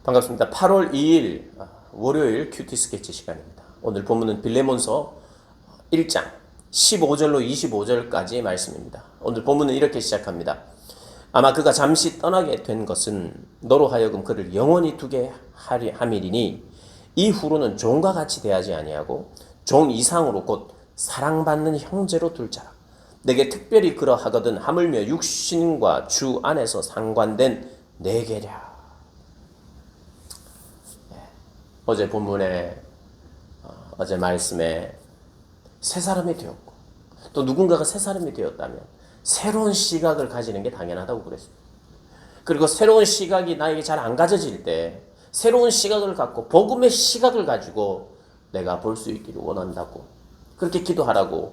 반갑습니다. 8월 2일 월요일 큐티 스케치 시간입니다. 오늘 본문은 빌레몬서 1장 15절로 25절까지의 말씀입니다. 오늘 본문은 이렇게 시작합니다. 아마 그가 잠시 떠나게 된 것은 너로 하여금 그를 영원히 두게 함이리니 이후로는 종과 같이 대하지 아니하고 종 이상으로 곧 사랑받는 형제로 둘자라. 내게 특별히 그러하거든 하물며 육신과 주 안에서 상관된 내게랴. 어제 본문에 어제 말씀에 새 사람이 되었고 또 누군가가 새 사람이 되었다면 새로운 시각을 가지는 게 당연하다고 그랬습니다. 그리고 새로운 시각이 나에게 잘 안 가져질 때 새로운 시각을 갖고 복음의 시각을 가지고 내가 볼 수 있기를 원한다고 그렇게 기도하라고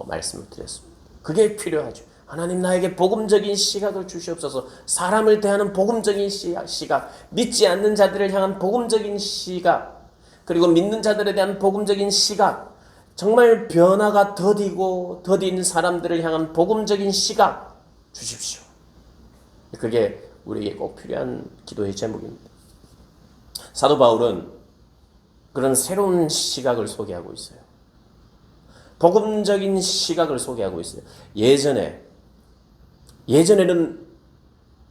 말씀을 드렸습니다. 그게 필요하죠. 하나님 나에게 복음적인 시각을 주시옵소서. 사람을 대하는 복음적인 시각, 믿지 않는 자들을 향한 복음적인 시각, 그리고 믿는 자들에 대한 복음적인 시각, 정말 변화가 더딘 사람들을 향한 복음적인 시각 주십시오. 그게 우리에게 꼭 필요한 기도의 제목입니다. 사도 바울은 그런 새로운 시각을 소개하고 있어요. 복음적인 시각을 소개하고 있어요. 예전에는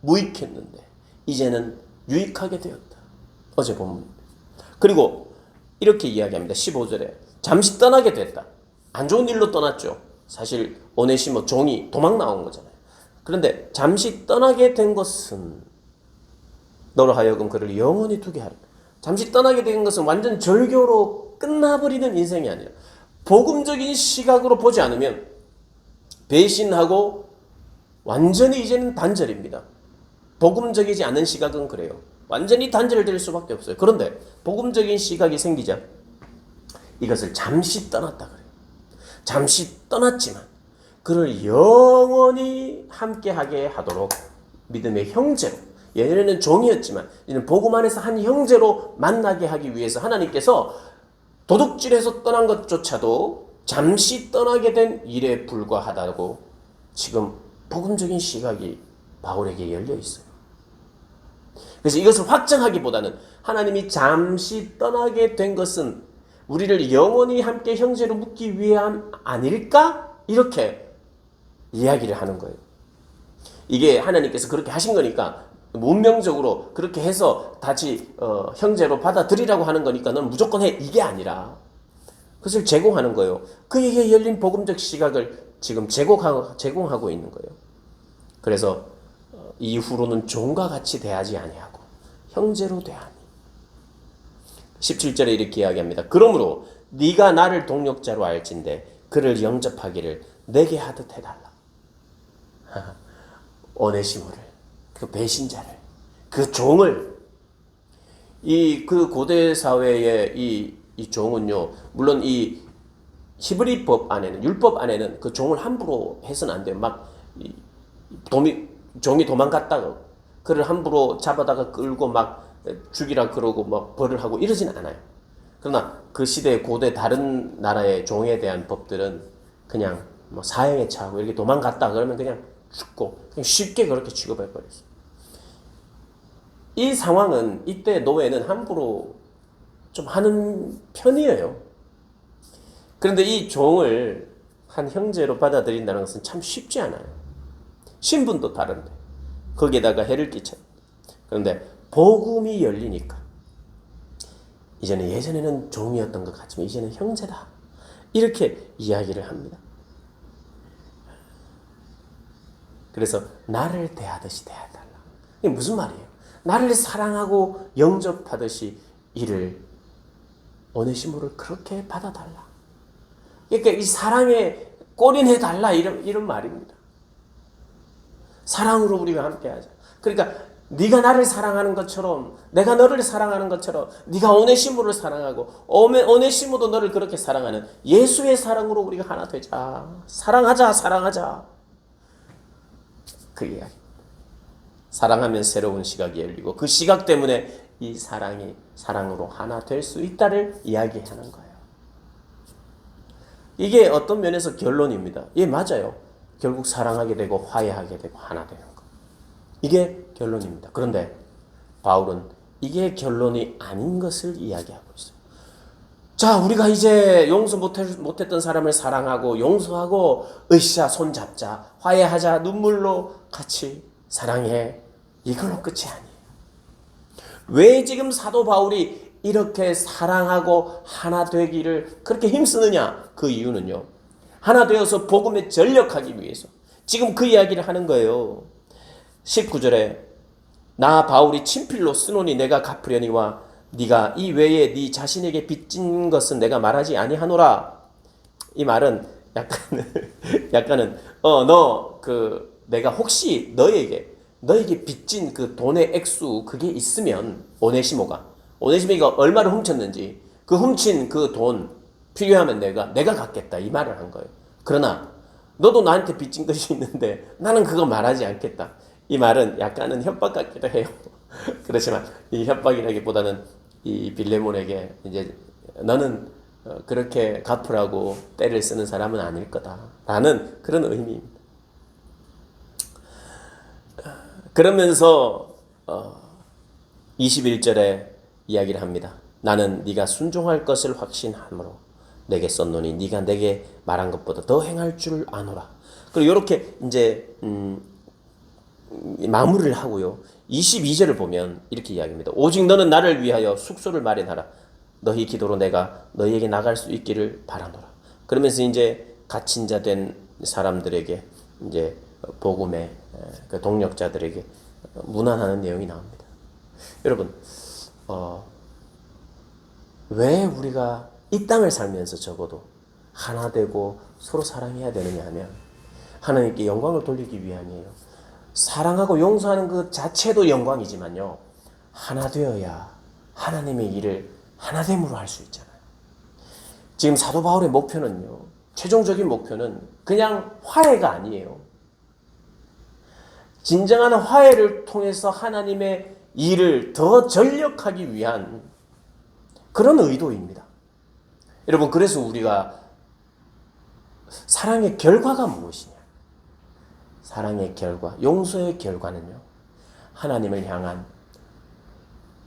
무익했는데 이제는 유익하게 되었다. 어제 본문. 그리고 이렇게 이야기합니다. 15절에 잠시 떠나게 됐다. 안 좋은 일로 떠났죠. 사실 오네시모 종이 도망 나온 거잖아요. 그런데 잠시 떠나게 된 것은 너로 하여금 그를 영원히 두게 하라. 잠시 떠나게 된 것은 완전 절교로 끝나버리는 인생이 아니라 복음적인 시각으로 보지 않으면 배신하고 완전히 이제는 단절입니다. 복음적이지 않은 시각은 그래요. 완전히 단절될 수밖에 없어요. 그런데 복음적인 시각이 생기자 이것을 잠시 떠났다 그래요. 잠시 떠났지만 그를 영원히 함께하게 하도록 믿음의 형제로, 예전에는 종이었지만 이제는 복음 안에서 한 형제로 만나게 하기 위해서 하나님께서 도둑질해서 떠난 것조차도 잠시 떠나게 된 일에 불과하다고 지금 복음적인 시각이 바울에게 열려 있어요. 그래서 이것을 확정하기보다는 하나님이 잠시 떠나게 된 것은 우리를 영원히 함께 형제로 묻기 위함 아닐까? 이렇게 이야기를 하는 거예요. 이게 하나님께서 그렇게 하신 거니까 운명적으로 그렇게 해서 다시 형제로 받아들이라고 하는 거니까 넌 무조건 해. 이게 아니라 그것을 제공하는 거예요. 그에게 열린 복음적 시각을 지금 제공하고 있는 거예요. 그래서 이후로는 종과 같이 대하지 아니하고 형제로 대하니. 17절에 이렇게 이야기합니다. 그러므로 네가 나를 동력자로 알진대 그를 영접하기를 내게 하듯 해달라. 오네시모를, 그 배신자를, 그 종을, 그 고대 사회의 이 종은요, 물론 이 히브리법 안에는, 율법 안에는 그 종을 함부로 해서는 안 돼요. 막 종이 도망갔다가 그를 함부로 잡아다가 끌고 막 죽이라 그러고 막 벌을 하고 이러진 않아요. 그러나 그 시대 고대 다른 나라의 종에 대한 법들은 그냥 뭐 사형에 처하고 이렇게 도망갔다 그러면 그냥 죽고 그냥 쉽게 그렇게 취급해 버렸어요. 이 상황은 이때 노예는 함부로 좀 하는 편이에요. 그런데 이 종을 한 형제로 받아들인다는 것은 참 쉽지 않아요. 신분도 다른데 거기에다가 해를 끼쳐요. 그런데 복음이 열리니까 이제는 예전에는 종이었던 것 같지만 이제는 형제다. 이렇게 이야기를 합니다. 그래서 나를 대하듯이 대해달라. 이게 무슨 말이에요? 나를 사랑하고 영접하듯이 이를 오네시모를 그렇게 받아달라. 그러니까 이 사랑에 꼬린해달라 이런 말입니다. 사랑으로 우리가 함께하자. 그러니까 네가 나를 사랑하는 것처럼 내가 너를 사랑하는 것처럼 네가 오네시모를 사랑하고 오네시모도 너를 그렇게 사랑하는 예수의 사랑으로 우리가 하나 되자. 사랑하자. 그 이야기. 사랑하면 새로운 시각이 열리고 그 시각 때문에 이 사랑이 사랑으로 하나 될 수 있다를 이야기하는 거예요. 이게 어떤 면에서 결론입니다. 예, 맞아요. 결국 사랑하게 되고 화해하게 되고 하나 되는 거. 이게 결론입니다. 그런데 바울은 이게 결론이 아닌 것을 이야기하고 있어요. 자, 우리가 이제 용서 못했던 사람을 사랑하고 용서하고 으쌰 손잡자, 화해하자, 눈물로 같이 사랑해, 이걸로 끝이 아니에요. 왜 지금 사도 바울이 이렇게 사랑하고 하나 되기를 그렇게 힘쓰느냐? 그 이유는요, 하나 되어서 복음에 전력하기 위해서 지금 그 이야기를 하는 거예요. 19절에 나 바울이 친필로 쓰노니 내가 갚으려니와 네가 이 외에 네 자신에게 빚진 것은 내가 말하지 아니하노라. 이 말은 약간은 너 내가 혹시 너에게 빚진 그 돈의 액수 그게 있으면 오네시모가 얼마를 훔쳤는지 그 훔친 그 돈 필요하면 내가 갚겠다 이 말을 한 거예요. 그러나 너도 나한테 빚진 것이 있는데 나는 그거 말하지 않겠다. 이 말은 약간은 협박 같기도 해요. 그렇지만 이 협박이라기보다는 이 빌레몬에게 이제 너는 그렇게 갚으라고 때를 쓰는 사람은 아닐 거다라는 그런 의미입니다. 그러면서 21절에 이야기를 합니다. 나는 네가 순종할 것을 확신함으로 내게 썼노니 네가 내게 말한 것보다 더 행할 줄 아노라. 그리고 이렇게 이제 마무리를 하고요. 22절을 보면 이렇게 이야기합니다. 오직 너는 나를 위하여 숙소를 마련하라. 너희 기도로 내가 너희에게 나갈 수 있기를 바라노라. 그러면서 이제 갇힌 자 된 사람들에게 이제 복음의 그 동력자들에게 문안하는 내용이 나옵니다. 여러분, 왜 우리가 이 땅을 살면서 적어도 하나 되고 서로 사랑해야 되느냐 하면 하나님께 영광을 돌리기 위함이에요. 사랑하고 용서하는 그 자체도 영광이지만요, 하나 되어야 하나님의 일을 하나됨으로 할 수 있잖아요. 지금 사도 바울의 목표는요, 최종적인 목표는 그냥 화해가 아니에요. 진정한 화해를 통해서 하나님의 일을 더 전력하기 위한 그런 의도입니다. 여러분, 그래서 우리가 사랑의 결과가 무엇이냐? 사랑의 결과, 용서의 결과는요, 하나님을 향한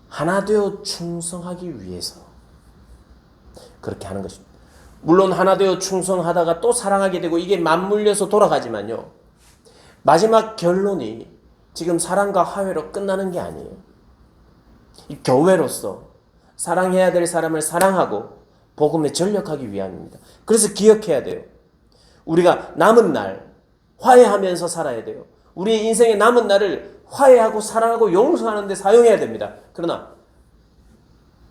하나 되어 충성하기 위해서 그렇게 하는 것입니다. 물론 하나 되어 충성하다가 또 사랑하게 되고 이게 맞물려서 돌아가지만요, 마지막 결론이 지금 사랑과 화해로 끝나는 게 아니에요. 이 교회로서 사랑해야 될 사람을 사랑하고 복음에 전력하기 위함입니다. 그래서 기억해야 돼요. 우리가 남은 날 화해하면서 살아야 돼요. 우리의 인생의 남은 날을 화해하고 사랑하고 용서하는 데 사용해야 됩니다. 그러나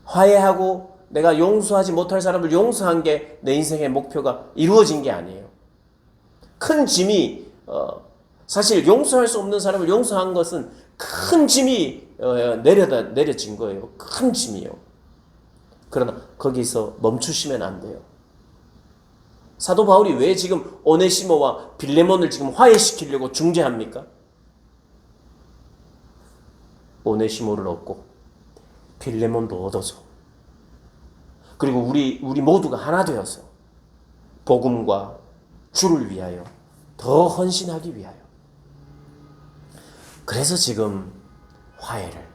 화해하고 내가 용서하지 못할 사람을 용서한 게 내 인생의 목표가 이루어진 게 아니에요. 큰 짐이 사실 용서할 수 없는 사람을 용서한 것은 큰 짐이 내려진 거예요. 큰 짐이요. 그러나 거기서 멈추시면 안 돼요. 사도 바울이 왜 지금 오네시모와 빌레몬을 지금 화해시키려고 중재합니까? 오네시모를 얻고 빌레몬도 얻어서, 그리고 우리 모두가 하나 되어서 복음과 주를 위하여 더 헌신하기 위하여, 그래서 지금 화해를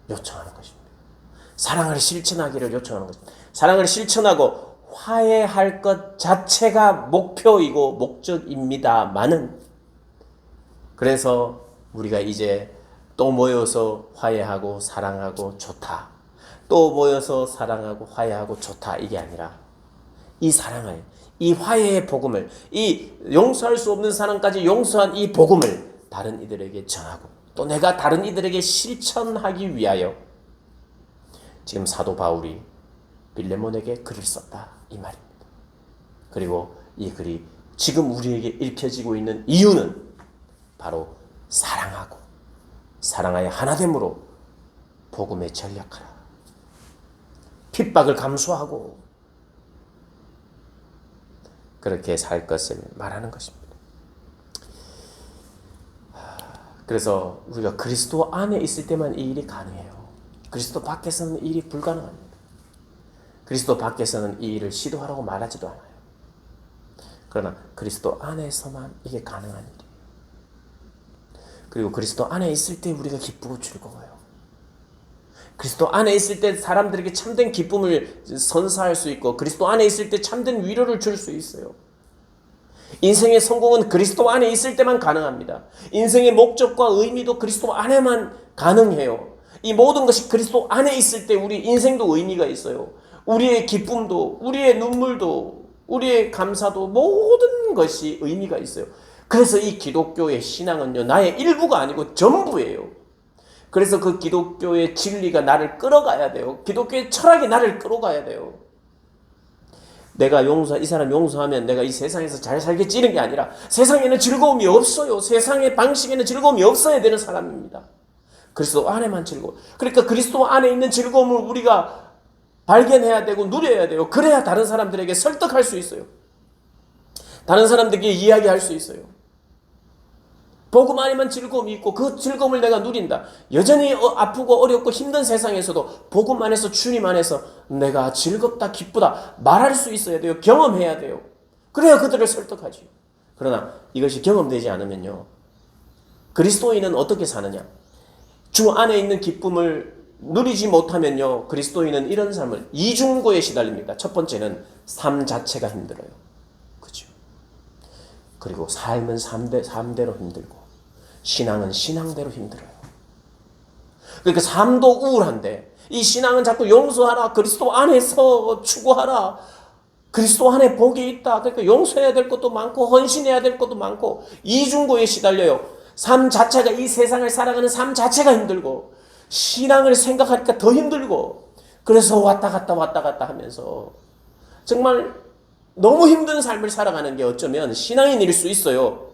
요청하는 것입니다. 사랑을 실천하기를 요청하는 것입니다. 사랑을 실천하고 화해할 것 자체가 목표이고 목적입니다만은, 그래서 우리가 이제 또 모여서 화해하고 사랑하고 좋다, 또 모여서 사랑하고 화해하고 좋다, 이게 아니라 이 사랑을, 이 화해의 복음을, 이 용서할 수 없는 사람까지 용서한 이 복음을 다른 이들에게 전하고 또 내가 다른 이들에게 실천하기 위하여 지금 사도 바울이 빌레몬에게 글을 썼다, 이 말입니다. 그리고 이 글이 지금 우리에게 읽혀지고 있는 이유는 바로 사랑하고 사랑하여 하나됨으로 복음에 전력하라, 핍박을 감수하고 그렇게 살 것을 말하는 것입니다. 그래서 우리가 그리스도 안에 있을 때만 이 일이 가능해요. 그리스도 밖에서는 이 일이 불가능합니다. 그리스도 밖에서는 이 일을 시도하라고 말하지도 않아요. 그러나 그리스도 안에서만 이게 가능한 일이에요. 그리고 그리스도 안에 있을 때 우리가 기쁘고 즐거워요. 그리스도 안에 있을 때 사람들에게 참된 기쁨을 선사할 수 있고 그리스도 안에 있을 때 참된 위로를 줄 수 있어요. 인생의 성공은 그리스도 안에 있을 때만 가능합니다. 인생의 목적과 의미도 그리스도 안에만 가능해요. 이 모든 것이 그리스도 안에 있을 때 우리 인생도 의미가 있어요. 우리의 기쁨도, 우리의 눈물도, 우리의 감사도 모든 것이 의미가 있어요. 그래서 이 기독교의 신앙은요, 나의 일부가 아니고 전부예요. 그래서 그 기독교의 진리가 나를 끌어가야 돼요. 기독교의 철학이 나를 끌어가야 돼요. 내가 이 사람 용서하면 내가 이 세상에서 잘 살겠지 이런 게 아니라 세상에는 즐거움이 없어요. 세상의 방식에는 즐거움이 없어야 되는 사람입니다. 그리스도 안에만 즐거워. 그러니까 그리스도 안에 있는 즐거움을 우리가 발견해야 되고 누려야 돼요. 그래야 다른 사람들에게 설득할 수 있어요. 다른 사람들에게 이야기할 수 있어요. 복음 안에만 즐거움이 있고 그 즐거움을 내가 누린다. 여전히 아프고 어렵고 힘든 세상에서도 복음 안에서 주님 안에서 내가 즐겁다 기쁘다 말할 수 있어야 돼요. 경험해야 돼요. 그래야 그들을 설득하죠. 그러나 이것이 경험되지 않으면요. 그리스도인은 어떻게 사느냐? 주 안에 있는 기쁨을 누리지 못하면요. 그리스도인은 이런 삶을 이중고에 시달립니다. 첫 번째는 삶 자체가 힘들어요. 그죠? 그리고 삶은 삶대로 힘들고 신앙은 신앙대로 힘들어요. 그러니까 삶도 우울한데 이 신앙은 자꾸 용서하라. 그리스도 안에서 추구하라. 그리스도 안에 복이 있다. 그러니까 용서해야 될 것도 많고 헌신해야 될 것도 많고 이중고에 시달려요. 삶 자체가 이 세상을 살아가는 삶 자체가 힘들고 신앙을 생각하니까 더 힘들고 그래서 왔다 갔다 하면서 정말 너무 힘든 삶을 살아가는 게 어쩌면 신앙인일 수 있어요.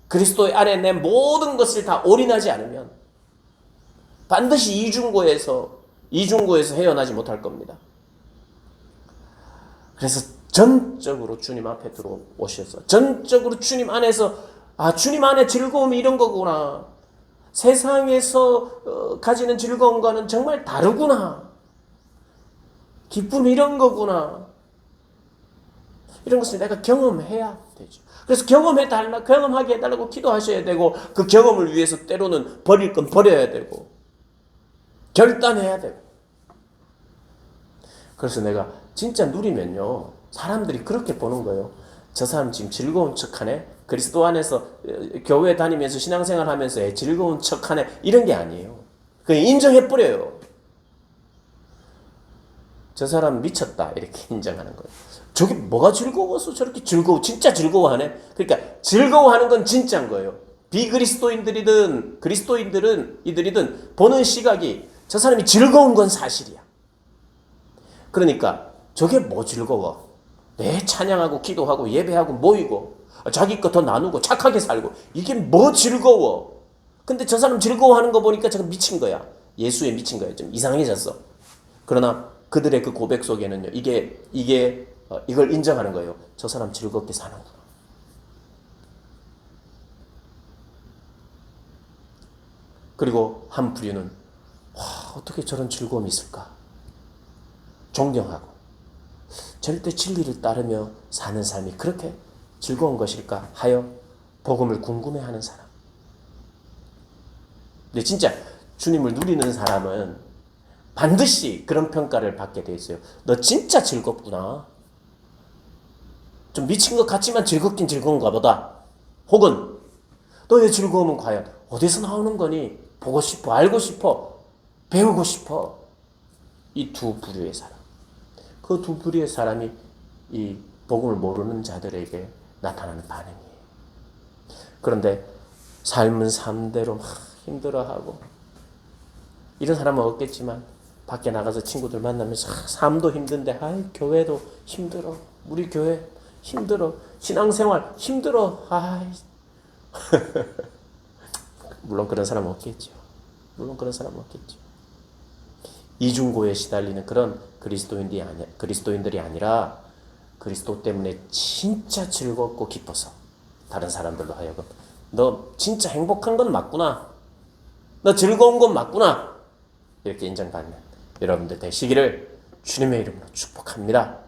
그리스도 안에 내 모든 것을 다 올인하지 않으면 반드시 이중고에서 헤어나지 못할 겁니다. 그래서 전적으로 주님 앞에 들어오셔서 전적으로 주님 안에서 주님 안에 즐거움이 이런 거구나. 세상에서 가지는 즐거움과는 정말 다르구나. 기쁨이 이런 거구나. 이런 것을 내가 경험해야 되죠. 그래서 경험하게 해달라고 기도하셔야 되고 그 경험을 위해서 때로는 버릴 건 버려야 되고 결단해야 되고 그래서 내가 진짜 누리면요. 사람들이 그렇게 보는 거예요. 저 사람 지금 즐거운 척하네. 그리스도 안에서 교회 다니면서 신앙생활 하면서 즐거운 척하네. 이런 게 아니에요. 그냥 인정해버려요. 저 사람 미쳤다. 이렇게 인정하는 거예요. 저게 뭐가 즐거워서 저렇게 진짜 즐거워하네? 그러니까 즐거워하는 건 진짜인 거예요. 비그리스도인들이든 이들이든 보는 시각이 저 사람이 즐거운 건 사실이야. 그러니까 저게 뭐 즐거워? 내 찬양하고 기도하고 예배하고 모이고 자기 거 더 나누고 착하게 살고 이게 뭐 즐거워? 근데 저 사람 즐거워하는 거 보니까 저거 미친 거야. 예수에 미친 거야. 좀 이상해졌어. 그러나 그들의 그 고백 속에는요. 이걸 인정하는 거예요. 저 사람 즐겁게 사는구나. 그리고 한 부류는 어떻게 저런 즐거움이 있을까? 존경하고 절대 진리를 따르며 사는 삶이 그렇게 즐거운 것일까 하여 복음을 궁금해하는 사람. 근데 진짜 주님을 누리는 사람은 반드시 그런 평가를 받게 돼 있어요. 너 진짜 즐겁구나. 좀 미친 것 같지만 즐겁긴 즐거운가 보다. 혹은 너의 즐거움은 과연 어디서 나오는 거니? 보고 싶어, 알고 싶어, 배우고 싶어. 이 두 부류의 사람. 그 두 부류의 사람이 이 복음을 모르는 자들에게 나타나는 반응이에요. 그런데 삶은 삶대로 막 힘들어하고 이런 사람은 없겠지만 밖에 나가서 친구들 만나면서 삶도 힘든데 교회도 힘들어. 우리 교회 힘들어. 신앙생활 힘들어. 물론 그런 사람은 없겠죠. 이중고에 시달리는 그런 그리스도인들이 아니라 그리스도 때문에 진짜 즐겁고 기뻐서 다른 사람들로 하여금 너 진짜 행복한 건 맞구나. 너 즐거운 건 맞구나. 이렇게 인정받는 여러분들 되시기를 주님의 이름으로 축복합니다.